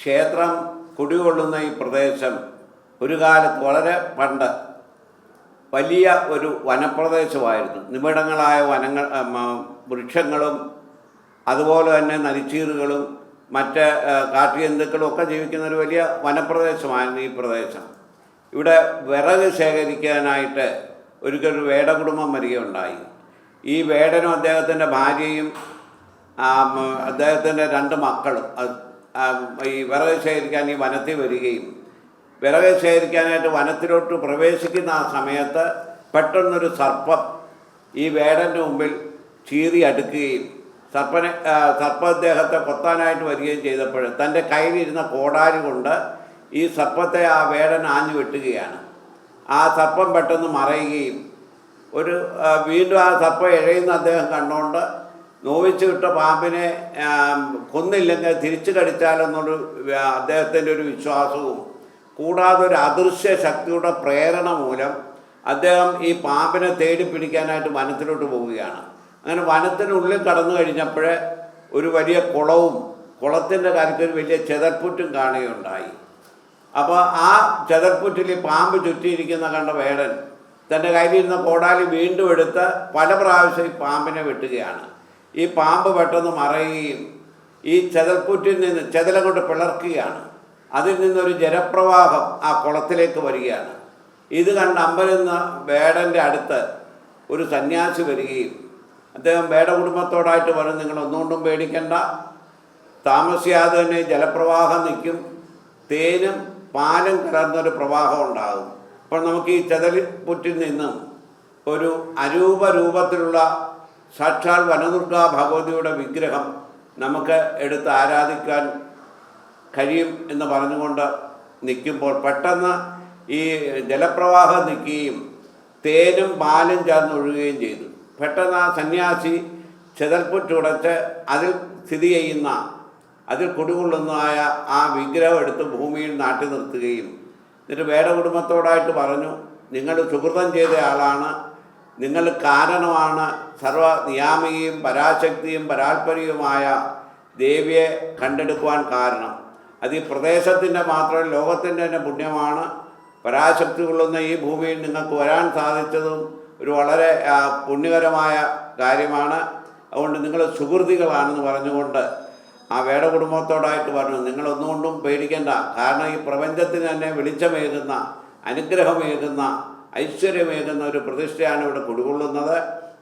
ക്ഷേത്രം കുടികൊള്ളുന്ന ഈ പ്രദേശം ഒരു കാലത്ത് വളരെ പണ്ട് വലിയ ഒരു വനപ്രദേശമായിരുന്നു. നിബിഡങ്ങളായ വൃക്ഷങ്ങളും അതുപോലെ തന്നെ നരിച്ചീറുകളും മറ്റ് കാട്ടുജന്തുക്കളും ഒക്കെ ജീവിക്കുന്ന ഒരു വലിയ വനപ്രദേശമായിരുന്നു ഈ പ്രദേശം. ഇവിടെ വിറക് ശേഖരിക്കാനായിട്ട് ഒരിക്കലൊരു വേടകുടുംബം വരികയുണ്ടായി. ഈ വേടനും അദ്ദേഹത്തിൻ്റെ ഭാര്യയും അദ്ദേഹത്തിൻ്റെ 2 മക്കളും ഈ വിറക് ശേഖരിക്കാൻ ഈ വനത്തിൽ വരികയും വിറക് ശേഖരിക്കാനായിട്ട് വനത്തിലോട്ട് പ്രവേശിക്കുന്ന ആ സമയത്ത് പെട്ടെന്നൊരു സർപ്പം ഈ വേടൻ്റെ മുമ്പിൽ ചീറി അടുക്കുകയും സർപ്പം അദ്ദേഹത്തെ കൊത്താനായിട്ട് വരികയും ചെയ്തപ്പോൾ തൻ്റെ കയ്യിലിരുന്ന കോടാലി കൊണ്ട് ഈ സർപ്പത്തെ ആ വേടൻ ആഞ്ഞു വെട്ടുകയാണ്. ആ സർപ്പം പെട്ടെന്ന് മറയുകയും വീണ്ടും ആ സർപ്പം ഇഴയുന്ന അദ്ദേഹം കണ്ടുകൊണ്ട് നോവിച്ച് വിട്ട പാമ്പിനെ കൊന്നില്ലെങ്കിൽ തിരിച്ചു കടിച്ചാലെന്നൊരു അദ്ദേഹത്തിൻ്റെ ഒരു വിശ്വാസവും കൂടാതെ ഒരു അദൃശ്യ ശക്തിയുടെ പ്രേരണ മൂലം അദ്ദേഹം ഈ പാമ്പിനെ തേടി പിടിക്കാനായിട്ട് വനത്തിലോട്ട് പോവുകയാണ്. അങ്ങനെ വനത്തിനുള്ളിൽ കടന്നു കഴിഞ്ഞപ്പോൾ ഒരു വലിയ കുളത്തിൻ്റെ കാര്യത്തിൽ ഒരു വലിയ ചെതൽപ്പുറ്റും കാണുകയുണ്ടായി. അപ്പോൾ ആ ചെതൽപ്പുറ്റിൽ പാമ്പ് ചുറ്റിയിരിക്കുന്ന കണ്ട വേടൻ തൻ്റെ കയ്യിലിരുന്ന കോടാലി വീണ്ടും എടുത്ത് പല പ്രാവശ്യം ഈ പാമ്പിനെ വെട്ടുകയാണ്. ഈ പാമ്പ് പെട്ടെന്ന് മറയുകയും ഈ ചെതൽപ്പുറ്റിൽ നിന്ന് ചെതലം കൊണ്ട് പിളർക്കുകയാണ്. അതിൽ നിന്നൊരു ജലപ്രവാഹം ആ കുളത്തിലേക്ക് വരികയാണ്. ഇത് കണ്ട് അമ്പരുന്ന വേടൻ്റെ അടുത്ത് ഒരു സന്യാസി വരികയും അദ്ദേഹം വേടകുടുംബത്തോടായിട്ട് പറഞ്ഞു, നിങ്ങൾ ഒന്നുകൊണ്ടും പേടിക്കണ്ട, താമസിയാതെ തന്നെ ജലപ്രവാഹം നിൽക്കും, തേനും പാലും കലർന്നൊരു പ്രവാഹം ഉണ്ടാകും. അപ്പോൾ നമുക്ക് ഈ ചെതൽപ്പുറ്റിൽ നിന്നും ഒരു അരൂപ രൂപത്തിലുള്ള സാക്ഷാൽ വനദുർഗാ ഭഗവതിയുടെ വിഗ്രഹം നമുക്ക് എടുത്ത് ആരാധിക്കാൻ കഴിയും എന്ന് പറഞ്ഞുകൊണ്ട് നിൽക്കുമ്പോൾ പെട്ടെന്ന് ഈ ജലപ്രവാഹം നിൽക്കുകയും തേനും പാലും ചേർന്ന് ഒഴുകുകയും ചെയ്തു. പെട്ടെന്ന് ആ സന്യാസി ചെതൽപ്പുറ്റുടച്ച് അതിൽ സ്ഥിതി ചെയ്യുന്ന അതിൽ കുടികൊള്ളുന്നതായ ആ വിഗ്രഹം എടുത്ത് ഭൂമിയിൽ നാട്ടി നിർത്തുകയും എന്നിട്ട് വേടകുടുംബത്തോടായിട്ട് പറഞ്ഞു, നിങ്ങൾ സുഹൃതം ചെയ്ത ആളാണ്, നിങ്ങൾ കാരണമാണ് സർവ നിയാമികയും പരാശക്തിയും പരാൽപര്യവുമായ ദേവിയെ കണ്ടെടുക്കുവാൻ കാരണം. അത് ഈ പ്രദേശത്തിൻ്റെ മാത്രമല്ല ലോകത്തിൻ്റെ തന്നെ പുണ്യമാണ്. പരാശക്തി കൊള്ളുന്ന ഈ ഭൂമിയിൽ നിങ്ങൾക്ക് വരാൻ സാധിച്ചതും ഒരു വളരെ പുണ്യകരമായ കാര്യമാണ്. അതുകൊണ്ട് നിങ്ങൾ സുഹൃതികളാണെന്ന് പറഞ്ഞുകൊണ്ട് ആ വേടകുടുംബത്തോടായിട്ട് പറഞ്ഞു, നിങ്ങളൊന്നുകൊണ്ടും പേടിക്കേണ്ട, കാരണം ഈ പ്രപഞ്ചത്തിന് തന്നെ വെളിച്ചമേകുന്ന അനുഗ്രഹമേകുന്ന ഐശ്വര്യമേകുന്ന ഒരു പ്രതിഷ്ഠയാണ് ഇവിടെ കുടികൊള്ളുന്നത്.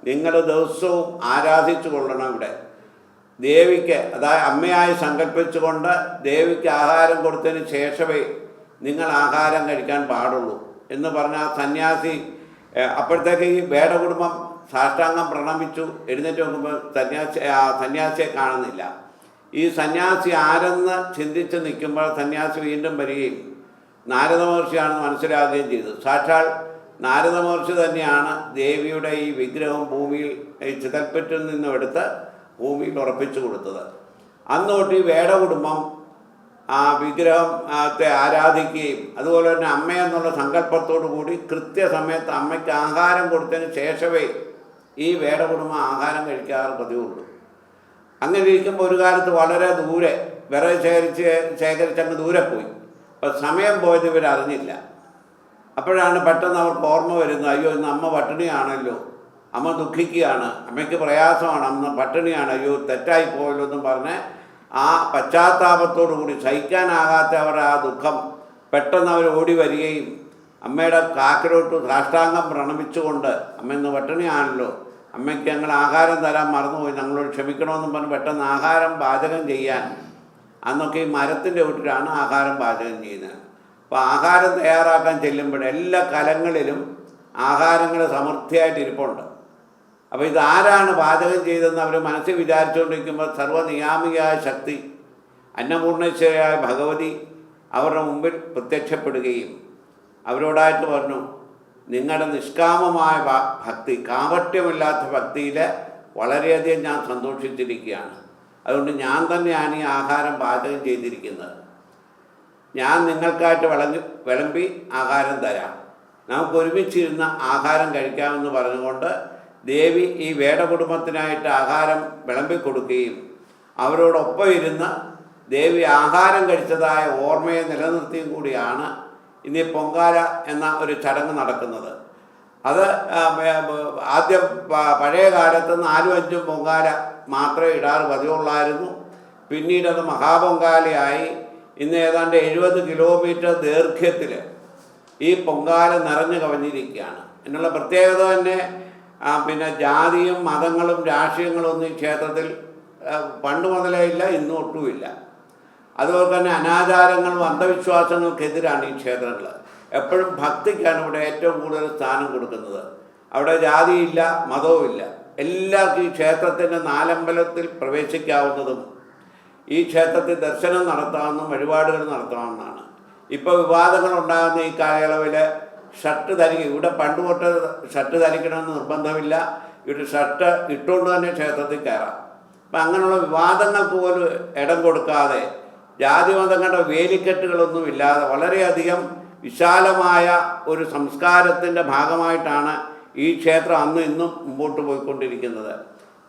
നിങ്ങൾ ദിവസവും ആരാധിച്ചു കൊള്ളണം. ഇവിടെ ദേവിക്ക്, അതായത് അമ്മയായി സങ്കല്പിച്ചുകൊണ്ട് ദേവിക്ക് ആഹാരം കൊടുത്തതിന് ശേഷമേ നിങ്ങൾ ആഹാരം കഴിക്കാൻ പാടുള്ളൂ എന്ന് പറഞ്ഞ ആ സന്യാസി അപ്പോഴത്തേക്ക് ഈ വേടകുടുംബം സാഷ്ടാംഗം പ്രണമിച്ചു. എഴുന്നേറ്റ് നോക്കുമ്പോൾ സന്യാസിയെ കാണുന്നില്ല. ഈ സന്യാസി ആരെന്ന് ചിന്തിച്ച് നിൽക്കുമ്പോൾ സന്യാസി വീണ്ടും വരികയും നാരദ മഹർഷിയാണെന്ന് മനസ്സിലാക്കുകയും ചെയ്തു. സാക്ഷാൽ നാരദ മഹർഷി തന്നെയാണ് ദേവിയുടെ ഈ വിഗ്രഹം ഭൂമിയിൽ ഈ ചിതൽപ്പറ്റിൽ നിന്നും എടുത്ത് ഭൂമിയിൽ ഉറപ്പിച്ചു കൊടുത്തത്. അന്ന് തൊട്ട് ഈ വേടകുടുംബം ആ വിഗ്രഹത്തെ ആരാധിക്കുകയും അതുപോലെ തന്നെ അമ്മയെന്നുള്ള സങ്കല്പത്തോടു കൂടി കൃത്യസമയത്ത് അമ്മയ്ക്ക് ആഹാരം കൊടുത്തതിന് ശേഷമേ ഈ വേടകുടുംബം ആഹാരം കഴിക്കാറ് പതിവുള്ളൂ. അങ്ങനെ ഇരിക്കുമ്പോൾ ഒരു കാലത്ത് വളരെ ദൂരെ വിറക് ശേഖരിച്ചങ്ങ് ദൂരെ പോയി. അപ്പോൾ സമയം പോയത് ഇവരറിഞ്ഞില്ല. അപ്പോഴാണ് പെട്ടെന്ന് അവർക്ക് ഓർമ്മ വരുന്നത്, അയ്യോ ഇന്ന് അമ്മ പട്ടിണിയാണല്ലോ, അമ്മ ദുഃഖിക്കുകയാണ്, അമ്മയ്ക്ക് പ്രയാസമാണ്, അമ്മ പട്ടിണിയാണ്, അയ്യോ തെറ്റായിപ്പോയല്ലോ എന്നും പറഞ്ഞ് ആ പശ്ചാത്താപത്തോടു കൂടി സഹിക്കാനാകാത്ത അവരുടെ ആ ദുഃഖം പെട്ടെന്ന് അവർ ഓടി വരികയും അമ്മയുടെ കാക്കിലോട്ട് സാഷ്ടാംഗം പ്രണമിച്ചുകൊണ്ട്, അമ്മ ഇന്ന് പട്ടിണിയാണല്ലോ, അമ്മയ്ക്ക് ഞങ്ങൾ ആഹാരം തരാൻ മറന്നുപോയി, ഞങ്ങളോട് ക്ഷമിക്കണമെന്നും പറഞ്ഞ് പെട്ടെന്ന് ആഹാരം പാചകം ചെയ്യാൻ, അന്നൊക്കെ ഈ മരത്തിൻ്റെ വീട്ടിലാണ് ആഹാരം പാചകം ചെയ്യുന്നത്. അപ്പോൾ ആഹാരം തയ്യാറാക്കാൻ ചെല്ലുമ്പോൾ എല്ലാ കലങ്ങളിലും ആഹാരങ്ങൾ സമൃദ്ധിയായിട്ട് ഇരിപ്പുണ്ട്. അപ്പോൾ ഇതാരാണ് പാചകം ചെയ്തതെന്ന് അവർ മനസ്സിൽ വിചാരിച്ചുകൊണ്ടിരിക്കുമ്പോൾ സർവ്വനിയാമികയായ ശക്തി അന്നപൂർണേശ്വരിയായ ഭഗവതി അവരുടെ മുമ്പിൽ പ്രത്യക്ഷപ്പെടുകയും അവരോടായിട്ട് പറഞ്ഞു, നിങ്ങളുടെ നിഷ്കാമമായ ഭക്തി, കാപട്യമില്ലാത്ത ഭക്തിയിൽ വളരെയധികം ഞാൻ സന്തോഷിച്ചിരിക്കുകയാണ്. അതുകൊണ്ട് ഞാൻ തന്നെയാണ് ഈ ആഹാരം പാചകം ചെയ്തിരിക്കുന്നത്. ഞാൻ നിങ്ങൾക്കായിട്ട് വിളമ്പി ആഹാരം തരാം, നമുക്ക് ഒരുമിച്ചിരുന്ന് ആഹാരം കഴിക്കാമെന്ന് പറഞ്ഞുകൊണ്ട് ദേവി ഈ വേടകുടുംബത്തിനായിട്ട് ആഹാരം വിളമ്പിക്കൊടുക്കുകയും അവരോടൊപ്പം ഇരുന്ന് ദേവി ആഹാരം കഴിച്ചതായ ഓർമ്മയെ നിലനിർത്തിയും കൂടിയാണ് ഇനി പൊങ്കാല എന്ന ഒരു ചടങ്ങ് നടക്കുന്നത്. അത് ആദ്യം പഴയ കാലത്ത് 4-5 പൊങ്കാല മാത്രമേ ഇടാറ് പതിവുള്ളായിരുന്നു. പിന്നീട് അത് മഹാപൊങ്കാലയായി. ഇന്ന് ഏതാണ്ട് 70 കിലോമീറ്റർ ദൈർഘ്യത്തിൽ ഈ പൊങ്കാല നിറഞ്ഞു കവിഞ്ഞിരിക്കുകയാണ്. എന്നുള്ള പ്രത്യേകത തന്നെ പിന്നെ ജാതിയും മതങ്ങളും രാഷ്ട്രീയങ്ങളും ഒന്നും ഈ ക്ഷേത്രത്തിൽ പണ്ട് മുതലേ ഇല്ല, ഇന്നും ഒട്ടുമില്ല. അതുപോലെ തന്നെ അനാചാരങ്ങളും അന്ധവിശ്വാസങ്ങൾക്കെതിരാണ് ഈ ക്ഷേത്രങ്ങൾ. എപ്പോഴും ഭക്തിക്കാണ് ഇവിടെ ഏറ്റവും കൂടുതൽ സ്ഥാനം കൊടുക്കുന്നത്. അവിടെ ജാതിയില്ല, മതവുമില്ല. എല്ലാവർക്കും ഈ ക്ഷേത്രത്തിൻ്റെ 4 അമ്പലത്തിൽ പ്രവേശിക്കാവുന്നതും ഈ ക്ഷേത്രത്തിൽ ദർശനം നടത്താവുന്നതും വഴിപാടുകൾ നടത്താവുന്നതാണ്. ഇപ്പോൾ വിവാദങ്ങൾ ഉണ്ടാകുന്ന ഈ കാലയളവിൽ ഷർട്ട് ധരിക്കും. ഇവിടെ പണ്ട് തൊട്ട് ഷർട്ട് ധരിക്കണമെന്ന് നിർബന്ധമില്ല. ഇവിടെ ഷർട്ട് ഇട്ടുകൊണ്ട് തന്നെ ക്ഷേത്രത്തിൽ കയറാം. അപ്പം അങ്ങനെയുള്ള വിവാദങ്ങൾക്ക് പോലും ഇടം കൊടുക്കാതെ ജാതി മതങ്ങളുടെ വേലിക്കെട്ടുകളൊന്നും ഇല്ലാതെ വളരെയധികം വിശാലമായ ഒരു സംസ്കാരത്തിൻ്റെ ഭാഗമായിട്ടാണ് ഈ ക്ഷേത്രം അന്നും ഇന്നും മുമ്പോട്ട് പോയിക്കൊണ്ടിരിക്കുന്നത്.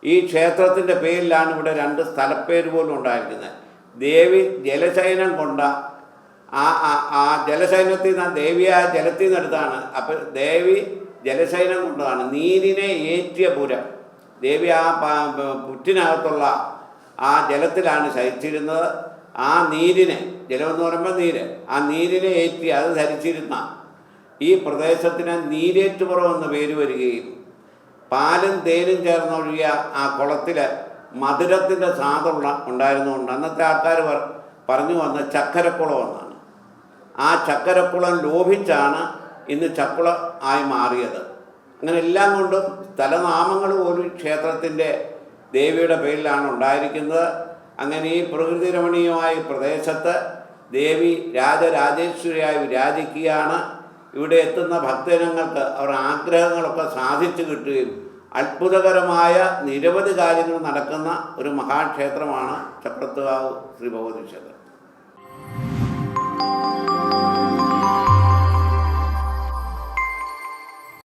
ഈ ക്ഷേത്രത്തിൻ്റെ പേരിലാണ് ഇവിടെ 2 സ്ഥലപ്പേര് പോലും ഉണ്ടായിരിക്കുന്നത്. ദേവി ജലശയനം കൊണ്ട ആ ജലശയനത്തിൽ നിന്ന് ദേവിയായ ജലത്തിൽ നിന്നെടുത്താണ്. അപ്പോൾ ദേവി ജലശയനം കൊണ്ടതാണ്. നീരിനെ ഏറ്റിയ പുരം. ദേവി ആ പുറ്റിനകത്തുള്ള ആ ജലത്തിലാണ് ശയിച്ചിരുന്നത്. ആ നീരിനെ, ജലമെന്ന് പറയുമ്പോൾ നീര്, ആ നീരിനെ ഏറ്റി അത് ധരിച്ചിരുന്ന ഈ പ്രദേശത്തിന് നീരേറ്റുപുറം എന്ന പേര് വരികയും പാലും തേനും ചേർന്നൊഴുകിയ ആ കുളത്തിൽ മധുരത്തിൻ്റെ സ്വാദുള്ള ഉണ്ടായിരുന്നുകൊണ്ട് അന്നത്തെ ആൾക്കാർ പറഞ്ഞു വന്ന ചക്കരക്കുളം എന്നാണ്. ആ ചക്കരക്കുളം ലോഭിച്ചാണ് ഇന്ന് ചക്കുളം ആയി മാറിയത്. അങ്ങനെ എല്ലാം കൊണ്ടും സ്ഥലനാമങ്ങൾ പോലും ക്ഷേത്രത്തിൻ്റെ ദേവിയുടെ പേരിലാണ് ഉണ്ടായിരിക്കുന്നത്. അങ്ങനെ ഈ പ്രകൃതി രമണീയമായ പ്രദേശത്ത് ദേവി രാജരാജേശ്വരിയായി വിരാജിക്കുകയാണ്. ഇവിടെ എത്തുന്ന ഭക്തജനങ്ങൾക്ക് അവരുടെ ആഗ്രഹങ്ങളൊക്കെ സാധിച്ചു കിട്ടുകയും അത്ഭുതകരമായ നിരവധി കാര്യങ്ങൾ നടക്കുന്ന ഒരു മഹാക്ഷേത്രമാണ് ചക്രത്തുകാവ് ശ്രീ ഭഗവതി ക്ഷേത്രം.